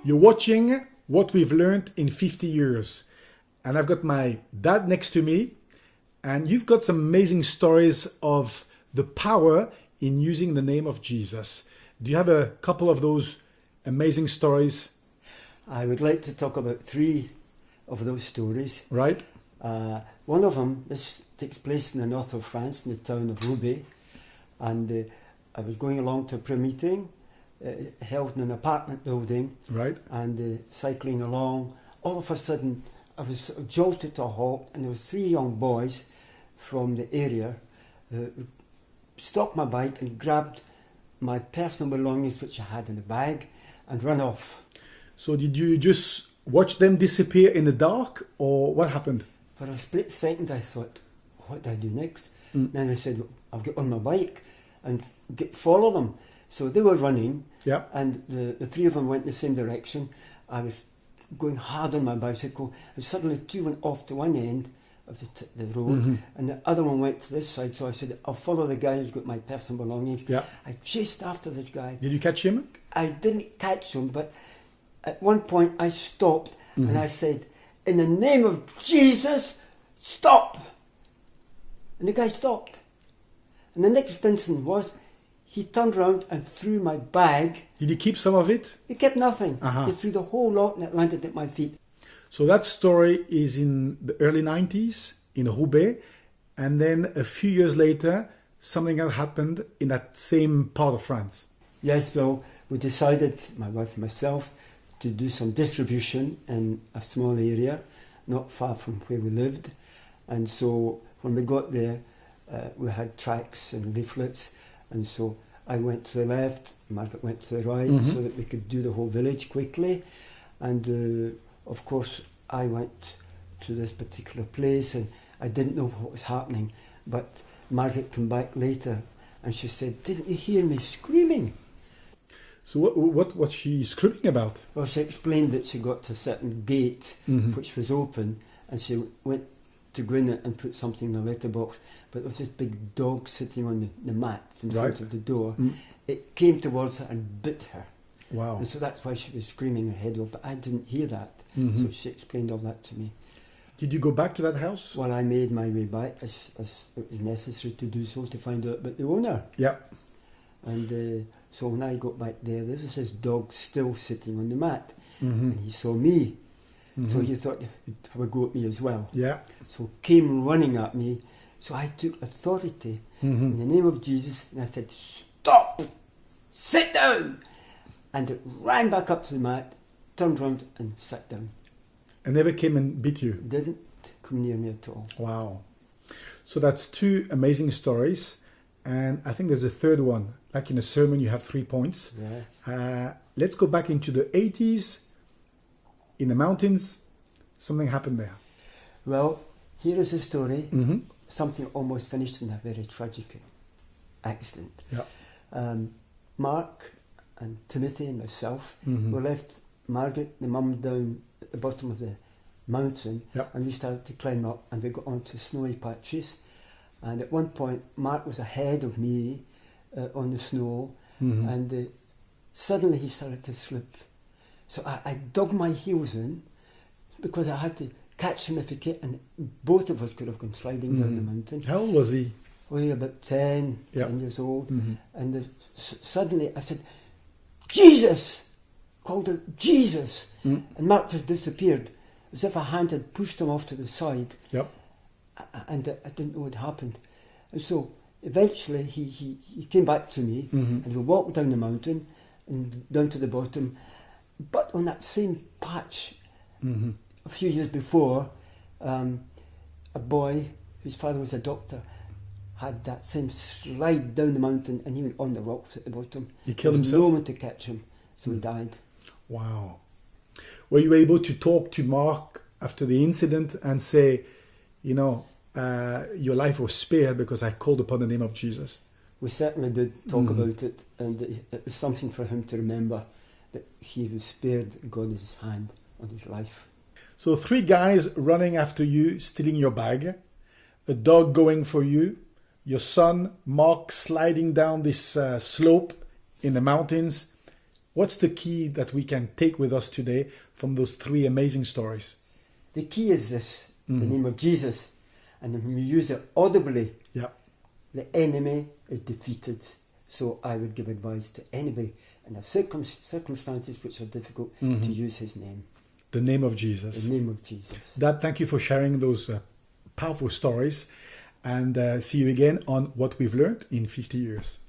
You're watching What We've Learned in 50 Years. And I've got my dad next to me. And you've got some amazing stories of the power in using the name of Jesus. Do you have a couple of those amazing stories? I would like to talk about 3 of those stories. Right? One of them, this takes place in the north of France, in the town of Roubaix. And I was going along to a prayer meeting held in an apartment building. Right. And cycling along. All of a sudden, I was sort of jolted to a halt, and there were 3 young boys from the area stopped my bike and grabbed my personal belongings, which I had in the bag, and run off. So did you just watch them disappear in the dark, or what happened? For a split second, I thought, what do I do next? Then I said, I'll get on my bike and follow them. So they were running, Yeah. and the 3 of them went in the same direction. I was going hard on my bicycle, and suddenly 2 went off to one end of the road, and the other one went to this side. So I said, I'll follow the guy who's got my personal belongings. Yeah. I chased after this guy. Did you catch him? I didn't catch him, but at one point I stopped and I said, in the name of Jesus, stop! And the guy stopped. And the next instant was, he turned around and threw my bag. Did he keep some of it? He kept nothing. Uh-huh. He threw the whole lot and it landed at my feet. So that story is in the early 90s in Roubaix. And then a few years later, something had happened in that same part of France. Yes, well, we decided, my wife and myself, to do some distribution in a small area, not far from where we lived. And so when we got there, we had tracts and leaflets. And so I went to the left, Margaret went to the right, so that we could do the whole village quickly. And of course, I went to this particular place and I didn't know what was happening. But Margaret came back later and she said, didn't you hear me screaming? So what was she screaming about? Well, she explained that she got to a certain gate which was open, and she went to go in and put something in the letterbox, but there was this big dog sitting on the mat in front of the door. It came towards her and bit her. Wow. And so that's why she was screaming her head off, but I didn't hear that. So she explained all that to me. Did you go back to that house? Well, I made my way back as it was necessary to do so, to find out about the owner. Yeah. And so when I got back there was this dog still sitting on the mat, and he saw me. So he thought he'd have a go at me as well. Yeah. So came running at me. So I took authority in the name of Jesus, and I said, stop! Sit down! And it ran back up to the mat, turned round and sat down. And never came and bit you? Didn't come near me at all. Wow. So that's 2 amazing stories. And I think there's a third one. Like in a sermon, you have 3 points. Yes. Let's go back into the 80s. In the mountains, something happened there. Well, here is a story. Something almost finished in a very tragic accident. Yeah. Mark and Timothy and myself we left Margaret, the mum, down at the bottom of the mountain, and we started to climb up, and we got onto snowy patches. And at one point, Mark was ahead of me on the snow, and suddenly he started to slip. So I dug my heels in because I had to catch him if he could, and both of us could have gone sliding down the mountain. How old was he? Oh, yeah, about 10 years old. And suddenly I said, Jesus! Called out, Jesus! And Mark just disappeared, as if a hand had pushed him off to the side. Yep. And I didn't know what happened. And so eventually he came back to me, and we walked down the mountain and down to the bottom. But on that same patch, a few years before, a boy whose father was a doctor had that same slide down the mountain, and he went on the rocks at the bottom. He killed himself? There was no one to catch him, so he died. Wow. Were you able to talk to Mark after the incident and say, you know, your life was spared because I called upon the name of Jesus? We certainly did talk about it, and it was something for him to remember, that he was spared. God is his hand on his life. So 3 guys running after you, stealing your bag, a dog going for you, your son Mark sliding down this slope in the mountains, What's the key that we can take with us today from those 3 amazing stories? The key is this, the name of Jesus. And when we use it audibly, Yeah. the enemy is defeated. So I would give advice to anybody in the circumstances which are difficult to use his name. The name of Jesus. The name of Jesus. Dad, thank you for sharing those powerful stories. And see you again on What We've Learned in 50 Years.